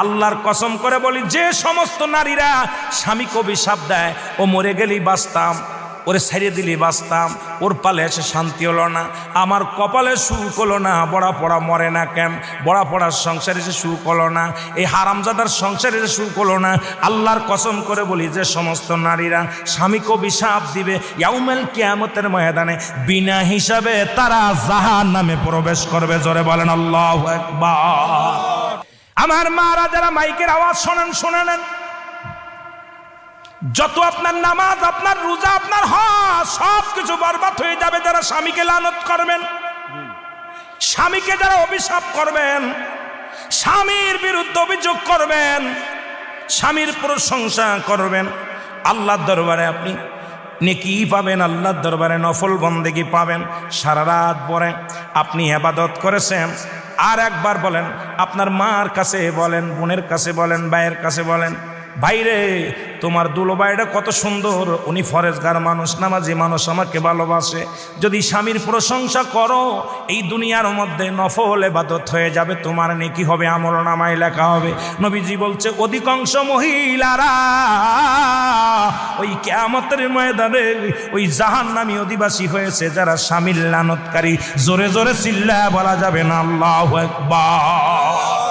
আল্লাহর কসম করে বলি, যে সমস্ত নারীরা স্বামীকে অভিশাপ দেয়, ও মরে গেলেই বাঁচতাম, ওরে ছেড়ে দিলেই বাঁচতাম, ওর পালে এসে শান্তি হলো না, আমার কপালে সুখ হলো না, বড়া পড়া মরে না কেন, বড়া পড়ার সংসারে এসে সুখ হলো না, এই হারামজাদার সংসারে এসে সুখ হলো না, আল্লাহর কসম করে বলি, যে সমস্ত নারীরা স্বামীকে অভিশাপ দিবে, ইয়াউমুল কিয়ামতের ময়দানে বিনা হিসাবে তারা জাহান্নামে প্রবেশ করবে। জোরে বলেন আল্লাহু আকবার। আমার মারা যারা মাইকের আওয়াজ শোনেন, শুনে নেন, যত আপনার নামাজ, আপনার রোজা, আপনার হজ সব কিছু বরবাদ হয়ে যাবে যারা স্বামীকে লানত করবেন, স্বামীকে যারা অভিশাপ করবেন, স্বামীর বিরুদ্ধে অভিযোগ করবেন, স্বামীর প্রশংসা করবেন। আল্লাহর দরবারে আপনি নেকি পাবেন, আল্লাহর দরবারে নফল বন্দেগী পাবেন। সারা রাত পরে আপনি ইবাদত করেছেন, আর একবার বলেন, আপনার মার কাছে বলেন, বোনের কাছে বলেন, ভাইয়ের কাছে বলেন, ভাইরে তোমার দুলো ভাইটা কত সুন্দর, উনি ফরেজগার মানুষ, নামাজি মানুষ, আমাকে ভালোবাসে। যদি স্বামীর প্রশংসা করো, এই দুনিয়ার মধ্যে নফল ইবাদত হয়ে যাবে, তোমার নেকি হবে, আমলনামায় লেখা হবে। নবীজি বলছে, অধিকাংশ মহিলারা ওই কিয়ামতের ময়দানে ওই জাহান্নামী অধিবাসী হয়েছে যারা স্বামীর লানতকারী। জোরে জোরে চিল্লায়া বলা যাবে না আল্লাহু আকবার।